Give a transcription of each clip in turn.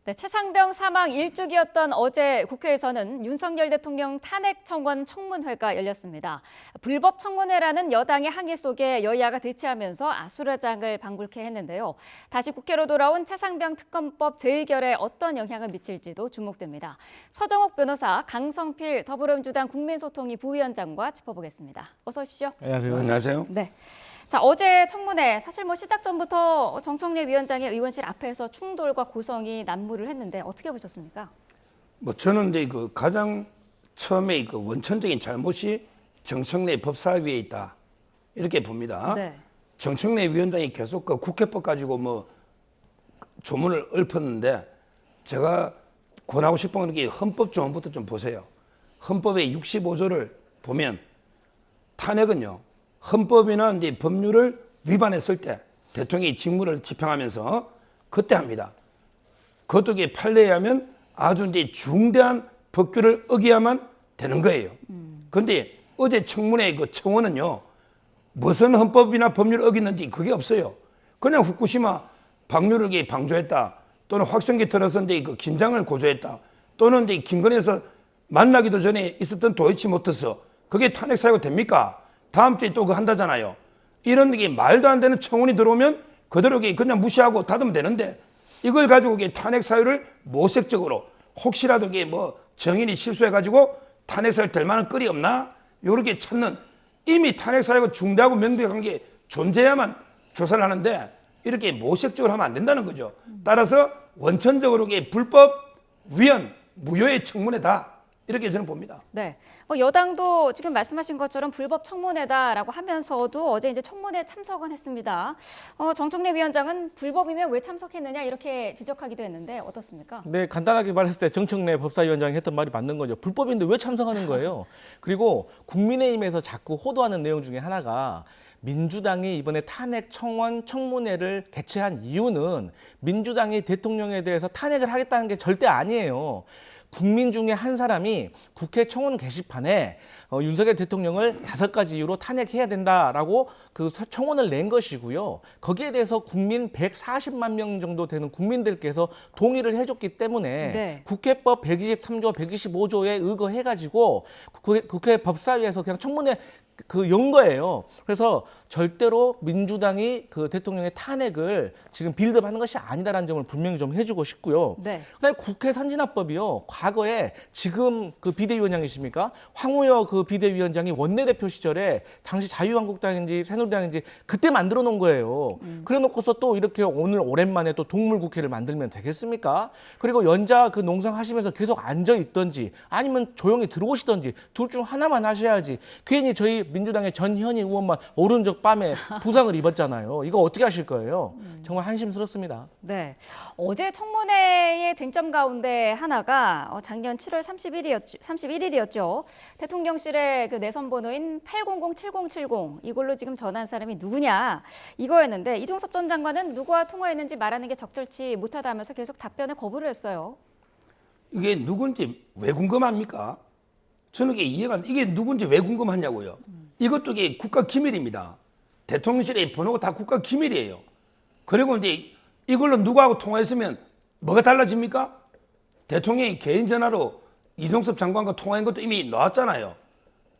네, 최상병 사망 일주기였던 어제 국회에서는 윤석열 대통령 탄핵 청원 청문회가 열렸습니다. 불법 청문회라는 여당의 항의 속에 여야가 대치하면서 아수라장을 방불케 했는데요. 다시 국회로 돌아온 최상병 특검법 재의결에 어떤 영향을 미칠지도 주목됩니다. 서정옥 변호사, 강성필 더불어민주당 국민소통위 부위원장과 짚어보겠습니다. 어서 오십시오. 안녕하세요. 안녕하세요. 네. 자, 어제 청문회 사실 시작 전부터 정청래 위원장의 의원실 앞에서 충돌과 고성이 난무를 했는데 어떻게 보셨습니까? 저는 이제 가장 처음에 원천적인 잘못이 정청래 법사위에 있다 이렇게 봅니다. 네. 정청래 위원장이 계속 국회법 가지고 조문을 읊었는데 제가 권하고 싶은 게 헌법 조문부터 좀 보세요. 헌법의 65조를 보면 탄핵은요. 헌법이나 이제 법률을 위반했을 때 대통령이 직무를 집행하면서 그때 합니다. 그것도 판례에 하면 아주 이제 중대한 법규를 어겨야만 되는 거예요. 그런데 어제 청문회 청원은요, 무슨 헌법이나 법률을 어겼는지 그게 없어요. 그냥 후쿠시마 방류를 방조했다, 또는 확성기 틀어서 이제 긴장을 고조했다, 또는 이제 김건희에서 만나기도 전에 있었던 도이치모터스, 그게 탄핵 사유가 됩니까? 다음 주에 또 한다잖아요. 이런 게 말도 안 되는 청원이 들어오면 그대로 그냥 무시하고 닫으면 되는데 이걸 가지고 탄핵 사유를 모색적으로 혹시라도 정인이 실수해가지고 탄핵 사유 될 만한 끌이 없나? 요렇게 찾는, 이미 탄핵 사유가 중대하고 명백한 게 존재해야만 조사를 하는데 이렇게 모색적으로 하면 안 된다는 거죠. 따라서 원천적으로 불법 위헌 무효의 청문회다. 이렇게 저는 봅니다. 네, 여당도 지금 말씀하신 것처럼 불법 청문회다라고 하면서도 어제 이제 청문회 참석은 했습니다. 정청래 위원장은 불법이면 왜 참석했느냐 이렇게 지적하기도 했는데 어떻습니까? 네, 간단하게 말했을 때 정청래 법사위원장이 했던 말이 맞는 거죠. 불법인데 왜 참석하는 거예요? 그리고 국민의힘에서 자꾸 호도하는 내용 중에 하나가 민주당이 이번에 탄핵 청원 청문회를 개최한 이유는 민주당이 대통령에 대해서 탄핵을 하겠다는 게 절대 아니에요. 국민 중에 한 사람이 국회 청원 게시판에 윤석열 대통령을 5가지 이유로 탄핵해야 된다라고 그 청원을 낸 것이고요. 거기에 대해서 국민 140만 명 정도 되는 국민들께서 동의를 해줬기 때문에 네. 국회법 123조, 125조에 의거해가지고 국회 법사위에서 그냥 청문회 연 거예요. 그래서 절대로 민주당이 대통령의 탄핵을 지금 빌드업하는 것이 아니다라는 점을 분명히 좀 해주고 싶고요. 네. 그다음에 국회 선진화법이요. 과거에 지금 비대위원장이십니까? 황우여 비대위원장이 원내대표 시절에 당시 자유한국당인지 새누리당인지 그때 만들어 놓은 거예요. 그래놓고서 또 이렇게 오늘 오랜만에 또 동물국회를 만들면 되겠습니까? 그리고 연자 농성하시면서 계속 앉아 있던지 아니면 조용히 들어오시던지 둘 중 하나만 하셔야지. 괜히 저희 민주당의 전현희 의원만 오른쪽 밤에 부상을 입었잖아요. 이거 어떻게 하실 거예요? 정말 한심스럽습니다. 네, 어제 청문회의 쟁점 가운데 하나가 작년 7월 31일이었죠. 대통령실의 내선 번호인 800-7070 이걸로 지금 전화한 사람이 누구냐 이거였는데 이종섭 전 장관은 누구와 통화했는지 말하는 게 적절치 못하다면서 계속 답변을 거부를 했어요. 이게 누군지 왜 궁금합니까? 저는 이게 누군지 왜 궁금하냐고요. 이것도 국가 기밀입니다. 대통령실의 번호가 다 국가 기밀이에요. 그리고 이제 이걸로 누구하고 통화했으면 뭐가 달라집니까? 대통령이 개인 전화로 이종섭 장관과 통화한 것도 이미 나왔잖아요.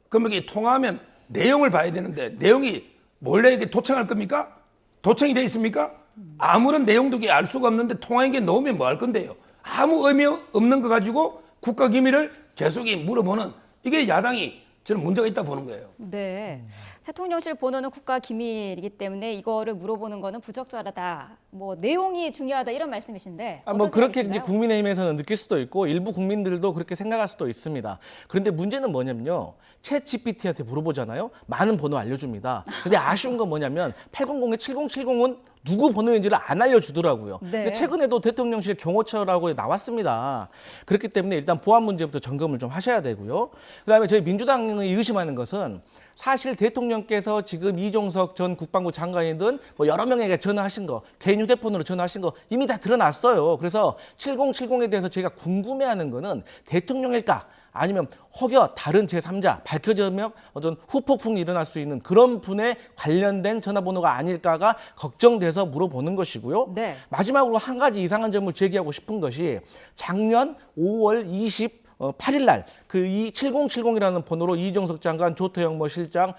그럼 이게 통화하면 내용을 봐야 되는데 내용이 몰래 도청할 겁니까? 도청이 돼 있습니까? 아무런 내용도 알 수가 없는데 통화한 게 나오면 뭐 할 건데요? 아무 의미 없는 거 가지고 국가 기밀을 계속 물어보는, 이게 야당이 저는 문제가 있다 보는 거예요. 네, 대통령실 번호는 국가 기밀이기 때문에 이거를 물어보는 거는 부적절하다. 내용이 중요하다 이런 말씀이신데. 그렇게 이제 국민의힘에서는 느낄 수도 있고 일부 국민들도 그렇게 생각할 수도 있습니다. 그런데 문제는 뭐냐면요. 챗 GPT한테 물어보잖아요. 많은 번호 알려줍니다. 근데 아쉬운 건 뭐냐면 800-7070은 누구 번호인지를 안 알려주더라고요. 네. 근데 최근에도 대통령실 경호처라고 나왔습니다. 그렇기 때문에 일단 보안 문제부터 점검을 좀 하셔야 되고요. 그다음에 저희 민주당이 의심하는 것은 사실 대통령께서 지금 이종석 전 국방부 장관이든 여러 명에게 전화하신 거, 개인 휴대폰으로 전화하신 거 이미 다 드러났어요. 그래서 7070에 대해서 저희가 궁금해하는 거는 대통령일까? 아니면 혹여 다른 제3자 밝혀지면 어떤 후폭풍이 일어날 수 있는 그런 분에 관련된 전화번호가 아닐까가 걱정돼서 물어보는 것이고요. 네. 마지막으로 한 가지 이상한 점을 제기하고 싶은 것이 작년 5월 28일 날 그 이 7070이라는 번호로 이종석 장관, 조태영 실장,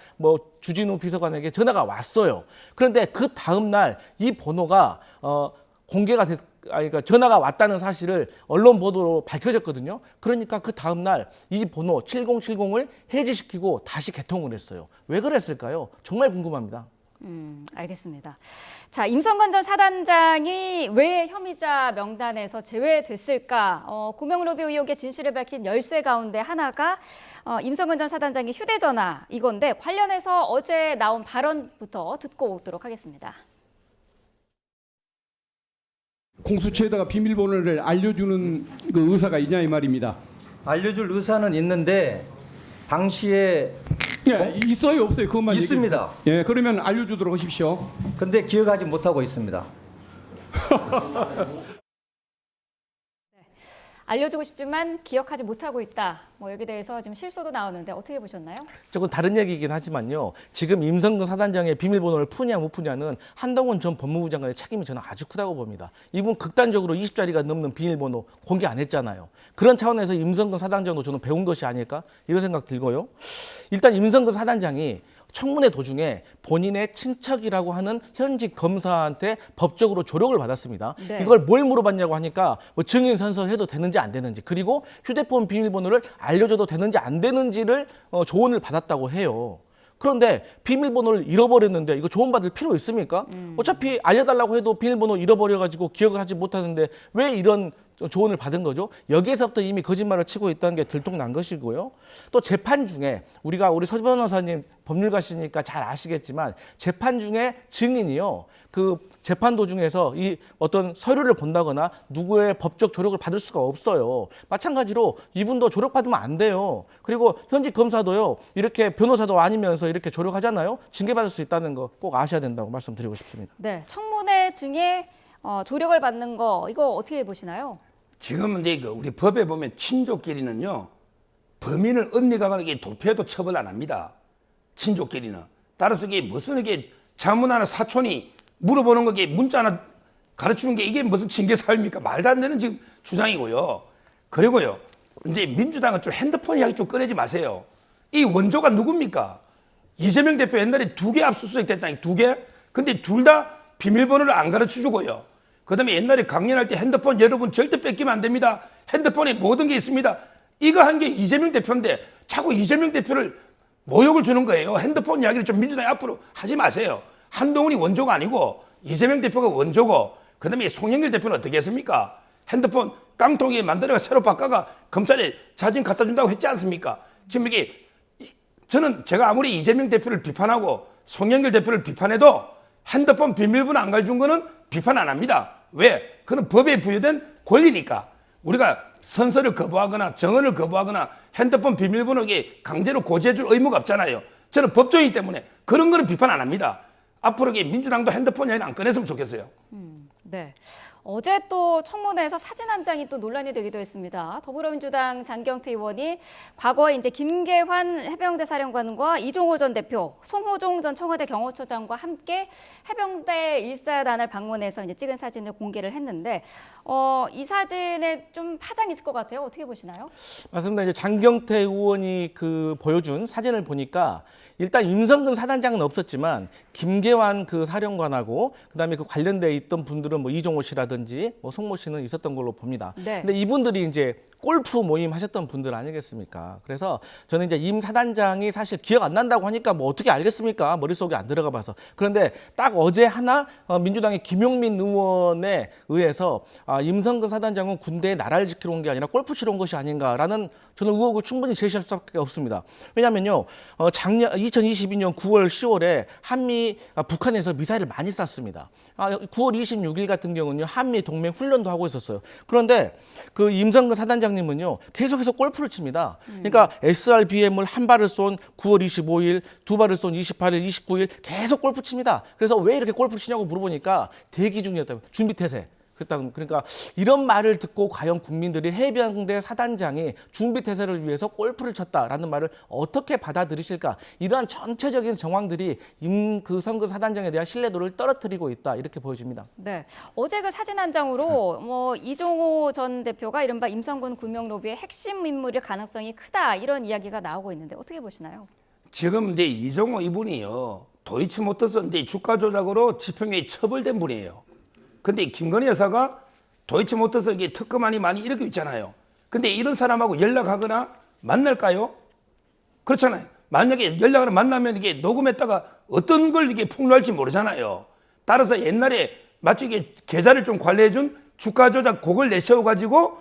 주진우 비서관에게 전화가 왔어요. 그런데 그 다음 날 이 번호가 공개가 그러니까 전화가 왔다는 사실을 언론 보도로 밝혀졌거든요. 그러니까 그 다음 날 이 번호 7070을 해지시키고 다시 개통을 했어요. 왜 그랬을까요? 정말 궁금합니다. 알겠습니다. 자, 임성건 전 사단장이 왜 혐의자 명단에서 제외됐을까? 고명로비 의혹의 진실을 밝힌 열쇠 가운데 하나가 임성건 전 사단장의 휴대전화 이건데 관련해서 어제 나온 발언부터 듣고 오도록 하겠습니다. 공수처에다가 비밀번호를 알려주는 그 의사가 있냐 이 말입니다. 알려줄 의사는 있는데 당시에 예, 있어요 없어요 그것만 있습니다. 얘기해. 예, 그러면 알려주도록 하십시오. 근데 기억하지 못하고 있습니다. 알려주고 싶지만 기억하지 못하고 있다. 여기에 대해서 지금 실소도 나오는데 어떻게 보셨나요? 조금 다른 얘기이긴 하지만요. 지금 임성근 사단장의 비밀번호를 푸냐 못 푸냐는 한동훈 전 법무부 장관의 책임이 저는 아주 크다고 봅니다. 이분 극단적으로 20자리가 넘는 비밀번호 공개 안 했잖아요. 그런 차원에서 임성근 사단장도 저는 배운 것이 아닐까 이런 생각 들고요. 일단 임성근 사단장이 청문회 도중에 본인의 친척이라고 하는 현직 검사한테 법적으로 조력을 받았습니다. 네. 이걸 뭘 물어봤냐고 하니까 증인 선서해도 되는지 안 되는지, 그리고 휴대폰 비밀번호를 알려줘도 되는지 안 되는지를 조언을 받았다고 해요. 그런데 비밀번호를 잃어버렸는데 이거 조언받을 필요 있습니까? 어차피 알려달라고 해도 비밀번호 잃어버려가지고 기억을 하지 못하는데 왜 이런 조언을 받은 거죠? 여기에서부터 이미 거짓말을 치고 있다는 게 들통난 것이고요. 또 재판 중에 우리 서 변호사님 법률가시니까 잘 아시겠지만 재판 중에 증인이요. 그 재판 도중에서 이 어떤 서류를 본다거나 누구의 법적 조력을 받을 수가 없어요. 마찬가지로 이분도 조력받으면 안 돼요. 그리고 현직 검사도요. 이렇게 변호사도 아니면서 이렇게 조력하잖아요. 징계받을 수 있다는 거 꼭 아셔야 된다고 말씀드리고 싶습니다. 네, 청문회 중에 조력을 받는 거 이거 어떻게 보시나요? 지금 이제 우리 법에 보면 친족끼리는요, 범인을 언니가 가는 도피해도 처벌 안 합니다. 친족끼리는. 따라서 이게 무슨 이게 자문하는 사촌이 물어보는 거게 문자 하나 가르치는 게 이게 무슨 징계 사유입니까? 말도 안 되는 지금 주장이고요. 그리고요, 이제 민주당은 좀 핸드폰 이야기 좀 꺼내지 마세요. 이 원조가 누굽니까? 이재명 대표 옛날에 2개 압수수색 됐다니 2개? 근데 둘 다 비밀번호를 안 가르쳐 주고요. 그 다음에 옛날에 강연할 때 핸드폰 여러분 절대 뺏기면 안 됩니다. 핸드폰에 모든 게 있습니다. 이거 한 게 이재명 대표인데 자꾸 이재명 대표를 모욕을 주는 거예요. 핸드폰 이야기를 좀 민주당이 앞으로 하지 마세요. 한동훈이 원조가 아니고 이재명 대표가 원조고, 그 다음에 송영길 대표는 어떻게 했습니까? 핸드폰 깡통에 만들어가 새로 바꿔가 검찰에 사진 갖다 준다고 했지 않습니까? 지금 이게 저는 제가 아무리 이재명 대표를 비판하고 송영길 대표를 비판해도 핸드폰 비밀번호 안 가르쳐준 거는 비판 안 합니다. 왜? 그건 법에 부여된 권리니까. 우리가 선서를 거부하거나 정언을 거부하거나 핸드폰 비밀번호에 강제로 고지해줄 의무가 없잖아요. 저는 법조인이기 때문에 그런 거는 비판 안 합니다. 앞으로 민주당도 핸드폰 이야기는 안 꺼냈으면 좋겠어요. 네. 어제 또 청문회에서 사진 한 장이 또 논란이 되기도 했습니다. 더불어민주당 장경태 의원이 과거에 이제 김계환 해병대 사령관과 이종호 전 대표, 송호종 전 청와대 경호처장과 함께 해병대 1사단을 방문해서 이제 찍은 사진을 공개를 했는데 이 사진에 좀 파장이 있을 것 같아요. 어떻게 보시나요? 맞습니다. 이제 장경태 의원이 보여준 사진을 보니까 일단 임성근 사단장은 없었지만 김계환 사령관하고 그다음에 관련돼 있던 분들은 이종호 씨라든지 송모 씨는 있었던 걸로 봅니다. 네. 근데 이분들이 이제 골프 모임 하셨던 분들 아니겠습니까? 그래서 저는 이제 임 사단장이 사실 기억 안 난다고 하니까 어떻게 알겠습니까? 머릿속에 안 들어가 봐서. 그런데 딱 어제 하나 민주당의 김용민 의원에 의해서 임성근 사단장은 군대에 나라를 지키러 온 게 아니라 골프 치러 온 것이 아닌가라는 저는 의혹을 충분히 제시할 수밖에 없습니다. 왜냐하면요, 작년 2022년 9월, 10월에 북한에서 미사일을 많이 쐈습니다. 9월 26일 같은 경우는요, 한미 동맹 훈련도 하고 있었어요. 그런데 임성근 사단장님은요, 계속해서 골프를 칩니다. 그러니까 SRBM을 한 발을 쏜 9월 25일, 두 발을 쏜 28일, 29일 계속 골프 칩니다. 그래서 왜 이렇게 골프를 치냐고 물어보니까 대기 중이었다고, 준비 태세. 그러니까 이런 말을 듣고 과연 국민들이 해병대 사단장이 준비 태세를 위해서 골프를 쳤다라는 말을 어떻게 받아들이실까? 이러한 전체적인 정황들이 임그성근 사단장에 대한 신뢰도를 떨어뜨리고 있다 이렇게 보여집니다. 네, 어제 그 사진 한 장으로 뭐 이종호 전 대표가 이른바 임성근 구명 로비의 핵심 인물일 가능성이 크다 이런 이야기가 나오고 있는데 어떻게 보시나요? 지금 이제 이종호 이분이요. 도이치모터스 이제 주가 조작으로 집행유예 처벌된 분이에요. 근데 김건희 여사가 도이치모터스 이게 특검안이 많이 이렇게 있잖아요. 근데 이런 사람하고 연락하거나 만날까요? 그렇잖아요. 만약에 연락을 만나면 이게 녹음했다가 어떤 걸 이게 폭로할지 모르잖아요. 따라서 옛날에 마치 이게 계좌를 좀 관리해준 주가 조작 곡을 내세워가지고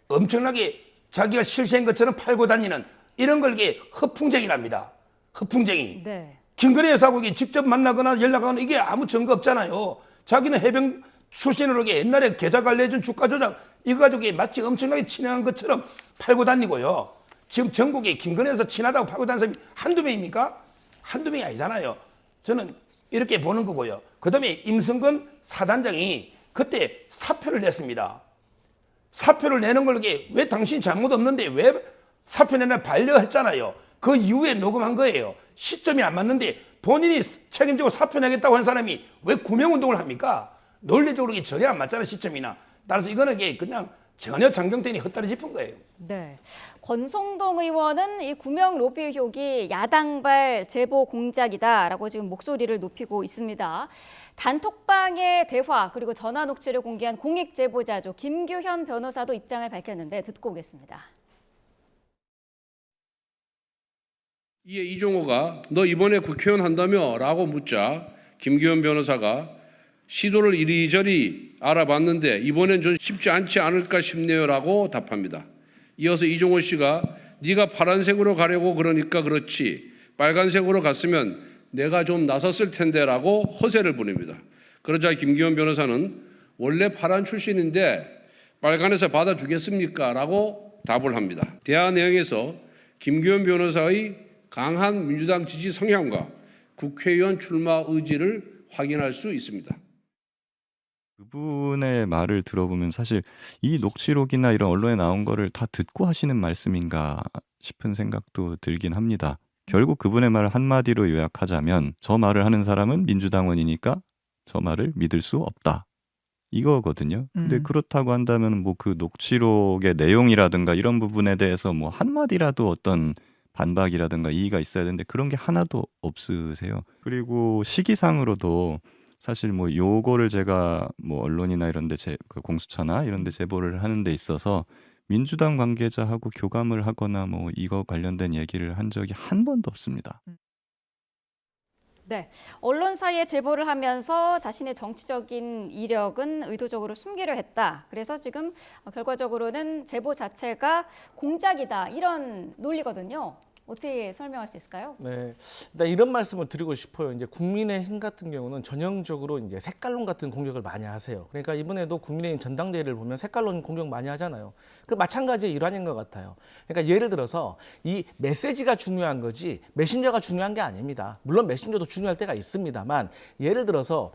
엄청나게 자기가 실세인 것처럼 팔고 다니는 이런 걸 이게 허풍쟁이랍니다. 허풍쟁이. 네. 김건희 여사하고 이게 직접 만나거나 연락하거나 이게 아무 증거 없잖아요. 자기는 해병 출신으로 이게 옛날에 계좌 관리해준 주가 조작 이거 가지고 이게 마치 엄청나게 친한 것처럼 팔고 다니고요. 지금 전국에 김건희 여사 친하다고 팔고 다니는 사람이 한두 명입니까? 한두 명이 아니잖아요. 저는 이렇게 보는 거고요. 그다음에 임성근 사단장이 그때 사표를 냈습니다. 사표를 내는 걸 이게 왜 당신이 잘못 없는데 왜 사표 내나 반려했잖아요. 그 이후에 녹음한 거예요. 시점이 안 맞는데 본인이 책임지고 사표 내겠다고 한 사람이 왜 구명운동을 합니까? 논리적으로 이게 전혀 안 맞잖아, 시점이나. 따라서 이거는 이게 그냥 전혀 장경태이 헛다리 짚은 거예요. 네. 권성동 의원은 이 구명 로비 의혹이 야당발 제보 공작이다라고 지금 목소리를 높이고 있습니다. 단톡방의 대화 그리고 전화 녹취를 공개한 공익 제보자죠. 김규현 변호사도 입장을 밝혔는데 듣고 오겠습니다. 이에 이종호가 너 이번에 국회의원 한다며? 라고 묻자 김규현 변호사가 시도를 이리저리 알아봤는데 이번엔 좀 쉽지 않지 않을까 싶네요 라고 답합니다. 이어서 이종호 씨가 네가 파란색으로 가려고 그러니까 그렇지 빨간색으로 갔으면 내가 좀 나섰을 텐데 라고 허세를 부립니다. 그러자 김규현 변호사는 원래 파란 출신인데 빨간에서 받아주겠습니까? 라고 답을 합니다. 대화 내용에서 김규현 변호사의 강한 민주당 지지 성향과 국회의원 출마 의지를 확인할 수 있습니다. 그분의 말을 들어보면 사실 이 녹취록이나 이런 언론에 나온 거를 다 듣고 하시는 말씀인가 싶은 생각도 들긴 합니다. 결국 그분의 말을 한마디로 요약하자면 저 말을 하는 사람은 민주당원이니까 저 말을 믿을 수 없다. 이거거든요. 근데 그렇다고 한다면 뭐 그 녹취록의 내용이라든가 이런 부분에 대해서 뭐 한마디라도 어떤 반박이라든가 이의가 있어야 되는데 그런 게 하나도 없으세요. 그리고 시기상으로도 사실 뭐 요거를 제가 뭐 언론이나 이런 데 그 공수처나 이런 데 제보를 하는 데 있어서 민주당 관계자하고 교감을 하거나 뭐 이거 관련된 얘기를 한 적이 한 번도 없습니다. 네, 언론사에 제보를 하면서 자신의 정치적인 이력은 의도적으로 숨기려 했다. 그래서 지금 결과적으로는 제보 자체가 공작이다. 이런 논리거든요. 어떻게 설명할 수 있을까요? 네, 일단 이런 말씀을 드리고 싶어요. 이제 국민의힘 같은 경우는 전형적으로 이제 색깔론 같은 공격을 많이 하세요. 그러니까 이번에도 국민의힘 전당대회를 보면 색깔론 공격 많이 하잖아요. 그 마찬가지의 일환인 것 같아요. 그러니까 예를 들어서 이 메시지가 중요한 거지 메신저가 중요한 게 아닙니다. 물론 메신저도 중요할 때가 있습니다만 예를 들어서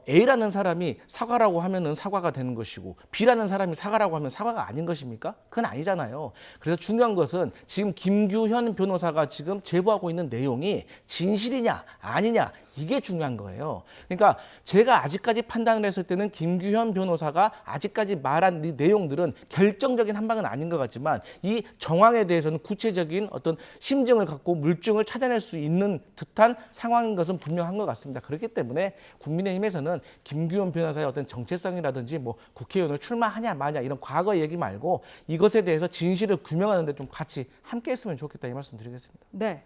A라는 사람이 사과라고 하면은 사과가 되는 것이고 B라는 사람이 사과라고 하면 사과가 아닌 것입니까? 그건 아니잖아요. 그래서 중요한 것은 지금 김규현 변호사가 지금 제보하고 있는 내용이 진실이냐 아니냐 이게 중요한 거예요. 그러니까 제가 아직까지 판단을 했을 때는 김규현 변호사가 아직까지 말한 이 내용들은 결정적인 한방은 아닌 것 같지만 이 정황에 대해서는 구체적인 어떤 심증을 갖고 물증을 찾아낼 수 있는 듯한 상황인 것은 분명한 것 같습니다. 그렇기 때문에 국민의힘에서는 김규현 변호사의 어떤 정체성이라든지 뭐 국회의원을 출마하냐 마냐 이런 과거 얘기 말고 이것에 대해서 진실을 규명하는 데 좀 같이 함께 했으면 좋겠다 이 말씀 드리겠습니다. 네.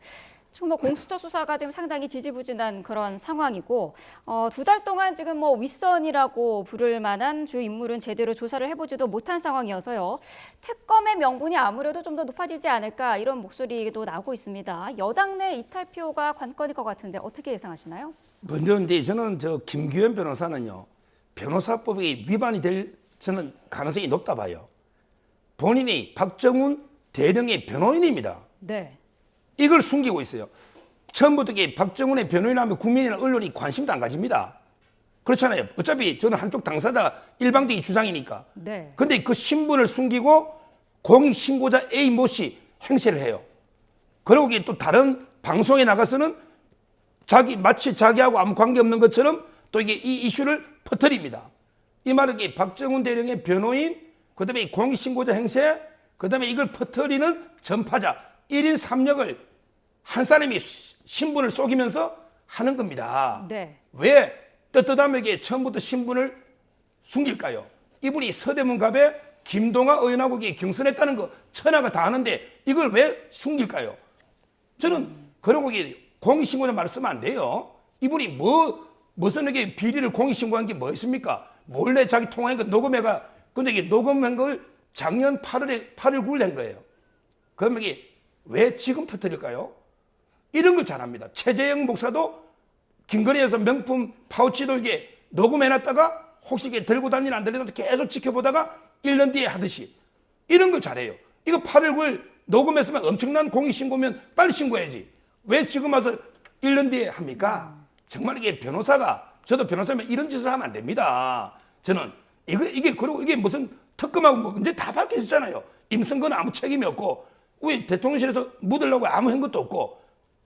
지금 뭐 공수처 수사가 지금 상당히 지지부진한 그런 상황이고 2달 동안 지금 뭐 윗선이라고 부를 만한 주요 인물은 제대로 조사를 해보지도 못한 상황이어서요. 특검의 명분이 아무래도 좀 더 높아지지 않을까 이런 목소리도 나오고 있습니다. 여당 내 이탈표가 관건일 것 같은데 어떻게 예상하시나요? 먼저 근데 저는 저 김규현 변호사는요. 변호사법이 위반이 될 저는 가능성이 높다 봐요. 본인이 박정훈 대령의 변호인입니다. 네. 이걸 숨기고 있어요. 처음부터 박정훈의 변호인하면 국민이나 언론이 관심도 안 가집니다. 그렇잖아요. 어차피 저는 한쪽 당사자 일방적인 주장이니까. 네. 근데 그 신분을 숨기고 공익신고자 A 모 씨 행세를 해요. 그리고 이게 또 다른 방송에 나가서는 마치 자기하고 아무 관계없는 것처럼 또 이게 이 이슈를 퍼뜨립니다. 이 말은 이게 박정훈 대령의 변호인, 그 다음에 공익신고자 행세, 그 다음에 이걸 퍼뜨리는 전파자, 1인 3역을 한 사람이 신분을 속이면서 하는 겁니다. 네. 왜 떳떳함에게 처음부터 신분을 숨길까요? 이분이 서대문갑에 김동아 의원하고 경선했다는 거 천하가 다 아는데 이걸 왜 숨길까요? 저는 그러고 공익신고자 말을 쓰면 안 돼요. 이분이 무슨 이게 비리를 공익신고한 게 뭐 있습니까? 몰래 자기 통화한 거 녹음해가, 근데 이게 녹음한 걸 작년 8월 9일 낸 거예요. 그러면 이게 왜 지금 터뜨릴까요? 이런 걸 잘합니다. 최재형 목사도 김건희에서 명품 파우치도 이게 녹음해놨다가 혹시 이게 들고 다니나 안 들리나 계속 지켜보다가 1년 뒤에 하듯이 이런 걸 잘해요. 이거 8월 9일 녹음했으면 엄청난 공익신고면 빨리 신고해야지. 왜 지금 와서 1년 뒤에 합니까? 정말 이게 변호사가, 저도 변호사면 이런 짓을 하면 안 됩니다. 저는 그리고 이게 무슨 특검하고 뭐 이제 다 밝혀졌잖아요. 임성근은 아무 책임이 없고 우리 대통령실에서 묻으려고 아무 한 것도 없고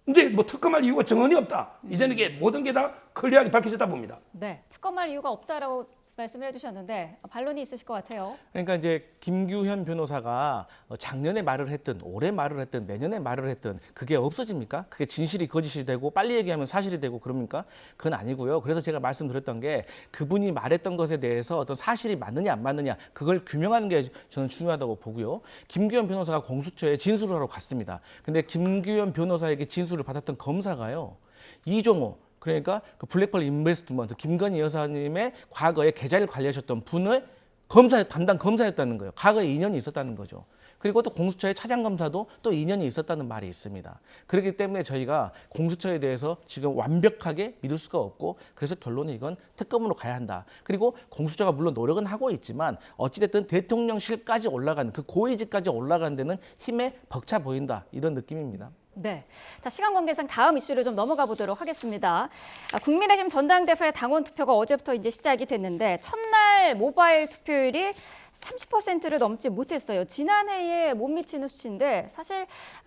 이제 뭐 특검할 이유가 정언이 없다. 이제는 이게 모든 게 다 클리어하게 밝혀졌다 봅니다. 네. 특검할 이유가 없다라고 말씀을 해주셨는데 반론이 있으실 것 같아요. 그러니까 이제 김규현 변호사가 작년에 말을 했든 올해 말을 했든 내년에 말을 했든 그게 없어집니까? 그게 진실이 거짓이 되고 빨리 얘기하면 사실이 되고 그럽니까? 그건 아니고요. 그래서 제가 말씀드렸던 게 그분이 말했던 것에 대해서 어떤 사실이 맞느냐 안 맞느냐 그걸 규명하는 게 저는 중요하다고 보고요. 김규현 변호사가 공수처에 진술을 하러 갔습니다. 근데 김규현 변호사에게 진술을 받았던 검사가요. 이종호 그러니까 그 블랙펄 인베스트먼트 김건희 여사님의 과거에 계좌를 관리하셨던 분의 담당 검사였다는 거예요. 과거에 인연이 있었다는 거죠. 그리고 또 공수처의 차장검사도 또 인연이 있었다는 말이 있습니다. 그렇기 때문에 저희가 공수처에 대해서 지금 완벽하게 믿을 수가 없고 그래서 결론은 이건 특검으로 가야 한다. 그리고 공수처가 물론 노력은 하고 있지만 어찌됐든 대통령실까지 올라간 그 고위직까지 올라간 데는 힘에 벅차 보인다. 이런 느낌입니다. 네. 자, 시간 관계상 다음 이슈를 좀 넘어가 보도록 하겠습니다. 국민의힘 전당대회 당원 투표가 어제부터 이제 시작이 됐는데 첫날 모바일 투표율이 30%를 넘지 못했어요. 지난해에 못 미치는 수치인데 사실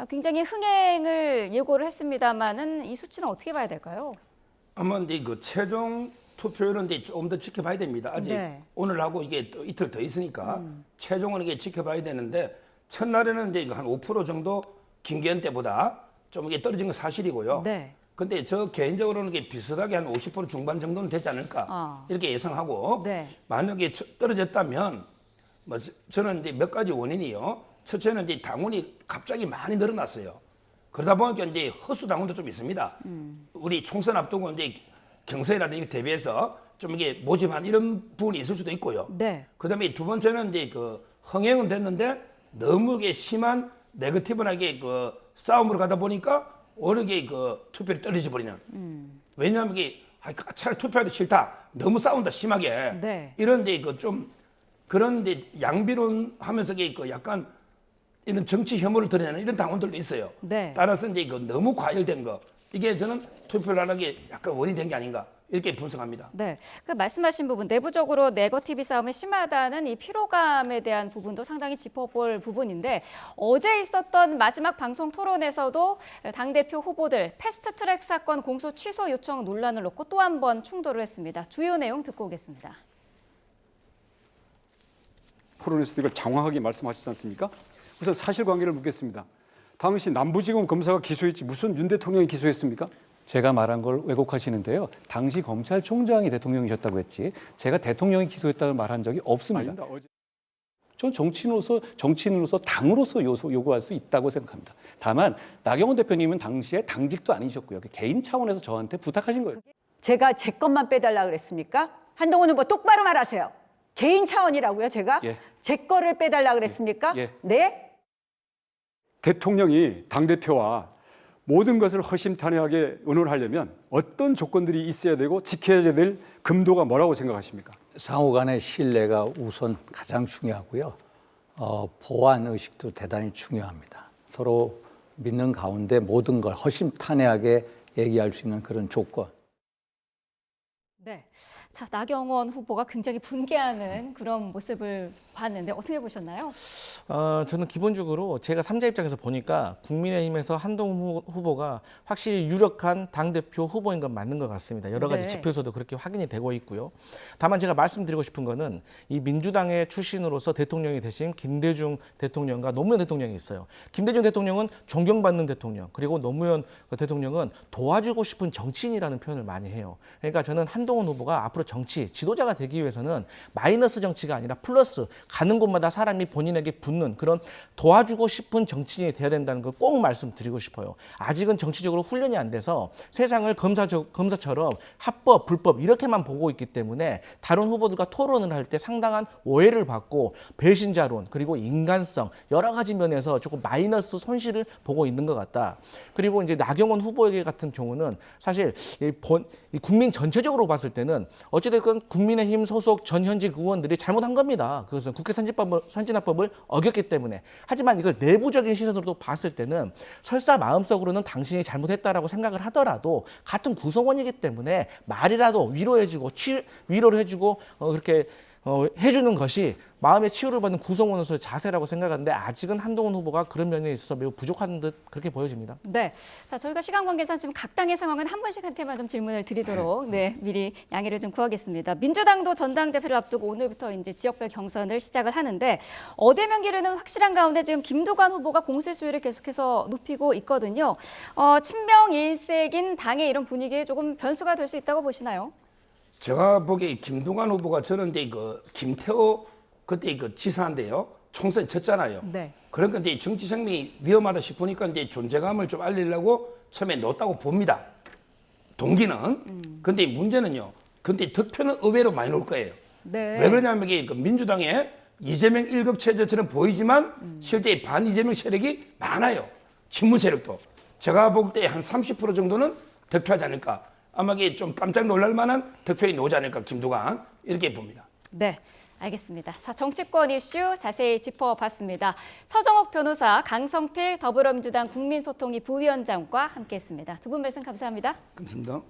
굉장히 흥행을 예고를 했습니다만은 이 수치는 어떻게 봐야 될까요? 아마 이제 그 최종 투표율은 이제 조금 더 지켜봐야 됩니다. 아직 네. 오늘하고 이게 또 이틀 더 있으니까 최종은 이게 지켜봐야 되는데 첫날에는 이제 한 5% 정도 김기현 때보다 좀 이게 떨어진 건 사실이고요. 네. 근데 저 개인적으로는 이게 비슷하게 한 50% 중반 정도는 되지 않을까 이렇게 예상하고 네. 만약에 떨어졌다면 뭐 저는 이제 몇 가지 원인이요. 첫째는 이제 당원이 갑자기 많이 늘어났어요. 그러다 보니까 이제 허수 당원도 좀 있습니다. 우리 총선 앞두고 이제 경선이라든지 대비해서 좀 이게 모집한 이런 부분이 있을 수도 있고요. 네. 그다음에 두 번째는 이제 그 흥행은 됐는데 너무 이게 심한 네거티브하게 그 싸움으로 가다 보니까 오르게 그 투표율이 떨어져 버리는. 왜냐하면 이게 차라리 투표하기 싫다. 너무 싸운다 심하게. 네. 이런데 그 좀 그런데 양비론 하면서 그 약간 이런 정치 혐오를 드러내는 이런 당원들도 있어요. 네. 따라서 이제 그 너무 과열된 거 이게 저는 투표를 안 하게 약간 원인이 된 게 아닌가 이렇게 분석합니다. 네, 그 말씀하신 부분 내부적으로 네거티브 싸움이 심하다는 이 피로감에 대한 부분도 상당히 짚어볼 부분인데 어제 있었던 마지막 방송 토론에서도 당대표 후보들 패스트트랙 사건 공소 취소 요청 논란을 놓고 또 한 번 충돌을 했습니다. 주요 내용 듣고 오겠습니다. 토론에서도 이걸 장황하게 말씀하셨지 않습니까? 우선 사실관계를 묻겠습니다. 당시 남부지검 검사가 기소했지 무슨 윤 대통령이 기소했습니까? 제가 말한 걸 왜곡하시는데요. 당시 검찰총장이 대통령이셨다고 했지 제가 대통령이 기소했다고 말한 적이 없습니다. 아닙니다. 전 정치인으로서 당으로서 요구할 수 있다고 생각합니다. 다만 나경원 대표님은 당시에 당직도 아니셨고요. 개인 차원에서 저한테 부탁하신 거예요. 제가 제 것만 빼달라 그랬습니까? 한동훈 후보 똑바로 말하세요. 개인 차원이라고요, 제가? 예. 제 거를 빼달라 그랬습니까? 예. 네? 대통령이 당대표와 모든 것을 허심탄회하게 의논하려면 어떤 조건들이 있어야 되고 지켜야 될 금도가 뭐라고 생각하십니까? 상호 간의 신뢰가 우선 가장 중요하고요. 보안 의식도 대단히 중요합니다. 서로 믿는 가운데 모든 걸 허심탄회하게 얘기할 수 있는 그런 조건. 네. 자, 나경원 후보가 굉장히 분개하는 그런 모습을 봤는데 어떻게 보셨나요? 저는 기본적으로 제가 3자 입장에서 보니까 국민의힘에서 한동훈 후보가 확실히 유력한 당대표 후보인 건 맞는 것 같습니다. 여러 가지 네. 지표에서도 그렇게 확인이 되고 있고요. 다만 제가 말씀드리고 싶은 거는 이 민주당의 출신으로서 대통령이 되신 김대중 대통령과 노무현 대통령이 있어요. 김대중 대통령은 존경받는 대통령, 그리고 노무현 대통령은 도와주고 싶은 정치인이라는 표현을 많이 해요. 그러니까 저는 한동훈 후보가 앞으로 정치, 지도자가 되기 위해서는 마이너스 정치가 아니라 플러스, 가는 곳마다 사람이 본인에게 붙는 그런 도와주고 싶은 정치인이 돼야 된다는 걸 꼭 말씀드리고 싶어요. 아직은 정치적으로 훈련이 안 돼서 세상을 검사처럼 합법, 불법 이렇게만 보고 있기 때문에 다른 후보들과 토론을 할 때 상당한 오해를 받고 배신자론, 그리고 인간성 여러 가지 면에서 조금 마이너스 손실을 보고 있는 것 같다. 그리고 이제 나경원 후보에게 같은 경우는 사실 이 국민 전체적으로 봤을 때는 어찌됐건 국민의힘 소속 전현직 의원들이 잘못한 겁니다. 그것은 국회 선진화법을 어겼기 때문에. 하지만 이걸 내부적인 시선으로 봤을 때는 설사 마음속으로는 당신이 잘못했다라고 생각을 하더라도 같은 구성원이기 때문에 말이라도 위로해주고 위로를 해주고 그렇게 해주는 것이 마음의 치유를 받는 구성원으로서의 자세라고 생각하는데 아직은 한동훈 후보가 그런 면에 있어서 매우 부족한 듯 그렇게 보여집니다. 네, 자 저희가 시간 관계상 지금 각 당의 상황은 한 분씩한테만 좀 질문을 드리도록 미리 양해를 좀 구하겠습니다. 민주당도 전당대회를 앞두고 오늘부터 이제 지역별 경선을 시작을 하는데 어대면 기류는 확실한 가운데 지금 김두관 후보가 공세 수위를 계속해서 높이고 있거든요. 친명 일색인 당의 이런 분위기에 조금 변수가 될 수 있다고 보시나요? 제가 보기에 김두관 후보가 저는 이제 김태호 그때 지사인데요. 총선 졌잖아요. 네. 그러니까 이제 정치 생명이 위험하다 싶으니까 이제 존재감을 좀 알리려고 처음에 놓았다고 봅니다. 동기는. 근데 문제는요. 근데 득표는 의외로 많이 나올 거예요. 네. 왜 그러냐면 이게 민주당의 이재명 일극 체제처럼 보이지만 실제 반 이재명 세력이 많아요. 친문 세력도. 제가 볼 때 한 30% 정도는 득표하지 않을까. 아마 이게 좀 깜짝 놀랄 만한 득표율이 나오지 않을까, 김두관. 이렇게 봅니다. 네, 알겠습니다. 자, 정치권 이슈 자세히 짚어봤습니다. 서정옥 변호사, 강성필 더불어민주당 국민소통위 부위원장과 함께했습니다. 두 분 말씀 감사합니다. 감사합니다.